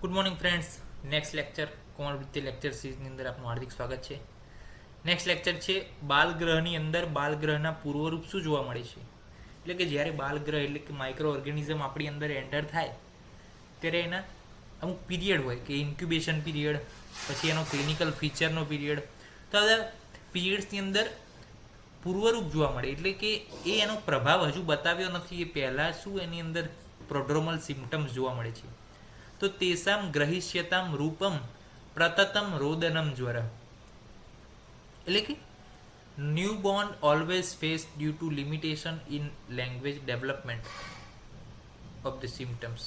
Good morning friends. Next lecture comorbidity lecture સિરીઝની અંદર આપનું હાર્દિક સ્વાગત છે. નેક્સ્ટ લેક્ચર છે બાલગ્રહની અંદર બાલગ્રહના પૂર્વરૂપ શું જોવા મળે છે. એટલે કે જ્યારે બાલગ્રહ એટલે કે માઇક્રો ઓર્ગેનિઝમ આપણી અંદર એન્ટર થાય ત્યારે એના અમુક પીરિયડ હોય કે ઇન્ક્યુબેશન પીરિયડ, પછી એનો ક્લિનિકલ ફીચરનો પીરિયડ. તો આ બધા પીરિયડ્સની અંદર પૂર્વરૂપ જોવા મળે એટલે કે એ એનો પ્રભાવ હજુ બતાવ્યો નથી, એ પહેલાં શું એની અંદર પ્રોડ્રોમલ સિમ્ટમ્સ જોવા મળે છે. તો તેસામ ગ્રહિષ્યતામ રૂપમ પ્રતતમ રોદનમ જ્વર, એટલે કે newborn always face due to limitation in language development of the symptoms.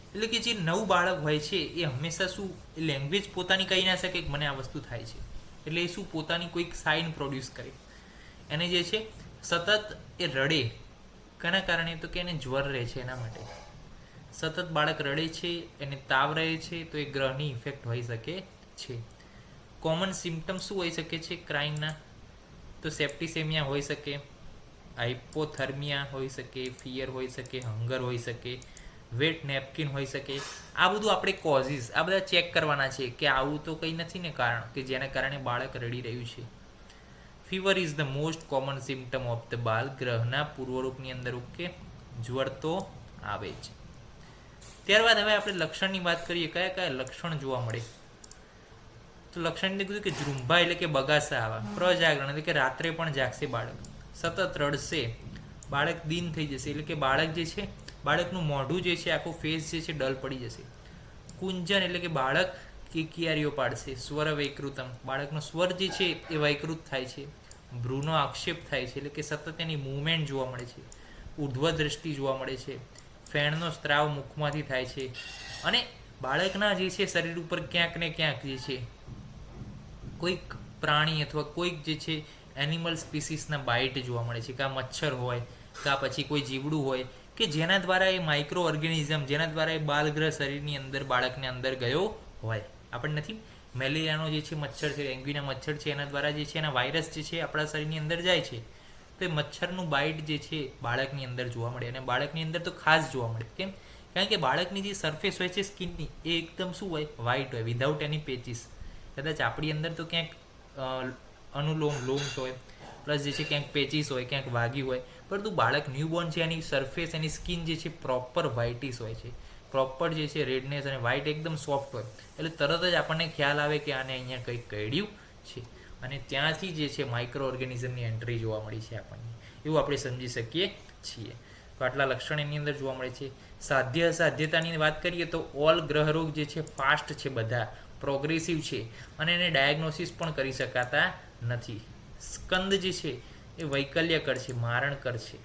એટલે કે જે નવું બાળક હોય છે એ હંમેશા શું એ લેંગ્વેજ પોતાની કહી ના શકે કે મને આ વસ્તુ થાય છે, એટલે એ શું પોતાની કોઈક સાઇન પ્રોડ્યુસ કરે. એને જે છે સતત એ રડે, કેના કારણે તો કે એને જ્વર રહે છે, એના માટે સતત બાળક રડે છે, એને તાવ રહે છે, તો એ ગ્રહની ઇફેક્ટ હોઈ શકે છે. કોમન સિમ્ટમ્સ શું હોઈ શકે છે ક્રાઇંગના? તો સેપ્ટિસેમિયા હોઈ શકે, હાઇપોથર્મિયા હોઈ શકે, ફિયર હોઈ શકે, હંગર હોઈ શકે, વેટ નેપકિન હોઈ શકે. આ બધું આપણે કોઝિસ આ બધા ચેક કરવાના છે કે આવું તો કંઈ નથી ને કારણ કે જેના કારણે બાળક રડી રહ્યું છે. Fever is the most common symptom of the બાલ. ગ્રહના પૂર્વરૂપની અંદર ઓકે જ્વર તો આવે છે. ત્યારબાદ હવે આપણે લક્ષણની વાત કરીએ. કયા કયા લક્ષણ જોવા મળે? તો લક્ષણને કીધું કે જૃંભા એટલે કે બગાસા આવા, પ્રજાગરણ એટલે કે રાત્રે પણ જાગશે બાળક, સતત રડશે, બાળક દીન થઈ જશે એટલે કે બાળક જે છે બાળકનું મોઢું જે છે આખું ફેસ જે છે ડલ પડી જશે. કુંજન એટલે કે બાળક કિકિયારીઓ પાડશે. સ્વર વૈકૃતમ, બાળકનો સ્વર જે છે એ વૈકૃત થાય છે. ભ્રૂનો આક્ષેપ થાય છે એટલે કે સતત એની મૂવમેન્ટ જોવા મળે છે. ઉર્ધ્વ દ્રષ્ટિ જોવા મળે છે. ફેણનો સ્ત્રાવ મુખમાંથી થાય છે. અને બાળકના જે છે શરીર ઉપર ક્યાંક ને ક્યાંક જે છે કોઈક પ્રાણી અથવા કોઈક જે છે એનિમલ સ્પીસીસના બાઇટ જોવા મળે છે, કાં મચ્છર હોય કાં પછી કોઈ જીવડું હોય કે જેના દ્વારા એ માઇક્રો ઓર્ગેનિઝમ જેના દ્વારા એ બાલગ્રહ શરીરની અંદર બાળકને અંદર ગયો હોય. આપણે નથી મેલેરિયાનો જે છે મચ્છર છે, ડેન્ગ્યુના મચ્છર છે, એના દ્વારા જે છે એના વાયરસ જે છે આપણા શરીરની અંદર જાય છે, તો એ મચ્છરનું બાઇટ જે છે બાળકની અંદર જોવા મળે. અને બાળકની અંદર તો ખાસ જોવા મળે. કેમ? કારણ કે બાળકની જે સરફેસ હોય છે સ્કિનની એ એકદમ શું હોય વ્હાઇટ હોય, વિધાઉટ એની પેચીસ. કદાચ આપણી અંદર તો ક્યાંક અનુલોમ લોમ્સ હોય, પ્લસ જે છે ક્યાંક પેચીસ હોય, ક્યાંક વાગી હોય, પરંતુ બાળક ન્યૂબોર્ન છે એની સરફેસ એની સ્કિન જે છે પ્રોપર વ્હાઇટીસ હોય છે, પ્રોપર જે છે રેડનેસ અને વ્હાઇટ એકદમ સોફ્ટ હોય. એટલે તરત જ આપણને ખ્યાલ આવે કે આને અહીંયા કંઈક કળ્યું છે, અને ત્યાંથી જે છે માઇક્રો ઓર્ગેનિઝમની એન્ટ્રી જોવા મળી છે આપણને, એવું આપણે સમજી શકીએ છીએ. તો આટલા લક્ષણ એની અંદર જોવા મળે છે. સાધ્ય અસાધ્યતાની વાત કરીએ તો ઓલ ગ્રહરોગ જે છે ફાસ્ટ છે, બધા પ્રોગ્રેસિવ છે, અને એને ડાયગ્નોસિસ પણ કરી શકાતા નથી. સ્કંદ જે છે એ વૈકલ્યકર છે, મારણકર છે.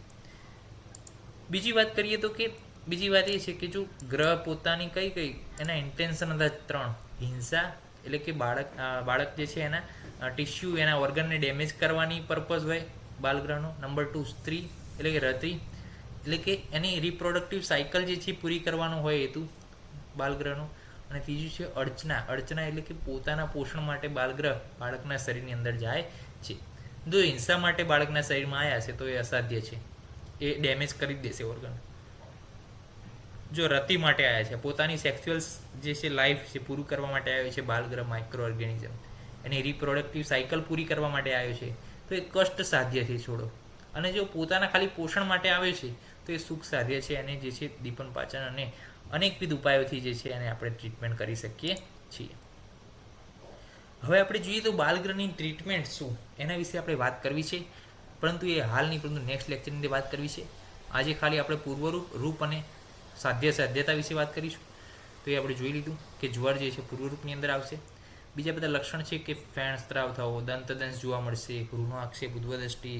બીજી વાત કરીએ તો કે બીજી વાત એ છે કે જો ગ્રહ પોતાની કઈ એના ઇન્ટેન્શન હતા 3. હિંસા એટલે કે બાળક જે છે એના ટિશ્યુ એના ઓર્ગનને ડેમેજ કરવાની પર્પઝ હોય બાલગ્રહનો. નંબર 2 સ્ત્રી એટલે કે રતિ એટલે કે એની રિપ્રોડક્ટિવ સાયકલ જે છે પૂરી કરવાનો હોય હેતુ બાલગ્રહનો. અને ત્રીજું છે અર્ચના. અર્ચના એટલે કે પોતાના પોષણ માટે બાલગ્રહ બાળકના શરીરની અંદર જાય છે. જો હિંસા માટે બાળકના શરીરમાં આવ્યા છે તો એ અસાધ્ય છે, એ ડેમેજ કરી જ દેશે ઓર્ગન. જો રતિ માટે આવ્યા છે, પોતાની સેક્સ્યુઅલ જે છે લાઈફ છે પૂરું કરવા માટે આવ્યો છે બાલગ્રહ માઇક્રો ઓર્ગેનિઝમ, એની રિપ્રોડક્ટિવ સાયકલ પૂરી કરવા માટે આવ્યો છે, તો એ કષ્ટ સાધ્ય છે છોડો. અને જો પોતાના ખાલી પોષણ માટે આવ્યો છે તો એ સુખ સાધ્ય છે. અને જે છે દીપન પાચન અને અનેકવિધ ઉપાયોથી જે છે એને આપણે ટ્રીટમેન્ટ કરી શકીએ છીએ. હવે આપણે જોઈએ તો બાલગ્રહની ટ્રીટમેન્ટ શું એના વિશે આપણે વાત કરવી છે, પરંતુ એ હાલ નહીં, પરંતુ નેક્સ્ટ લેક્ચરની અંદર વાત કરવી છે. આજે ખાલી આપણે પૂર્વરૂપ રૂપ અને સાધ્યતા વિશે વાત કરીશું. તો એ આપણે જોઈ લીધું કે જ્વર જે છે પૂર્વરૂપની અંદર આવશે. બીજા બધા લક્ષણ છે કે ફેણ સ્ત્રાવ થવો, દંતદંશ જોવા મળશે, ભ્રૂનો આક્ષેપ, ઉદ્ધ્વદષ્ટિ,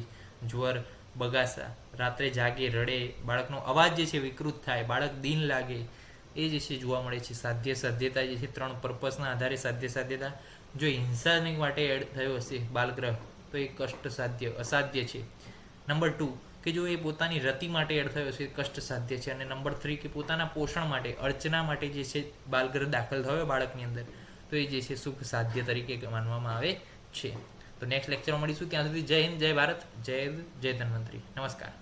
જ્વર, બગાસા, રાત્રે જાગે, રડે, બાળકનો અવાજ જે છે વિકૃત થાય, બાળક દીન લાગે, એ જે છે જોવા મળે છે. સાધ્યતા જે છે 3 પર્પસના આધારે સાધ્યતા. જો હિંસાની માટે એડ થયો હશે બાલગ્રહ તો એ કષ્ટ સાધ્ય અસાધ્ય છે. નંબર 2 કે જો એ પોતાની રતિ માટે એડ થયો છે કષ્ટ સાધ્ય છે. અને નંબર 3 કે પોતાના પોષણ માટે અર્ચના માટે જે છે બાલગ્રહ દાખલ થયો બાળકની અંદર તો એ જે છે સુખ સાધ્ય તરીકે માનવામાં આવે છે. તો નેક્સ્ટ લેક્ચરમાં મળીશું. ત્યાં સુધી જય હિન્દ, જય ભારત, જય ધન્વંતરી. નમસ્કાર.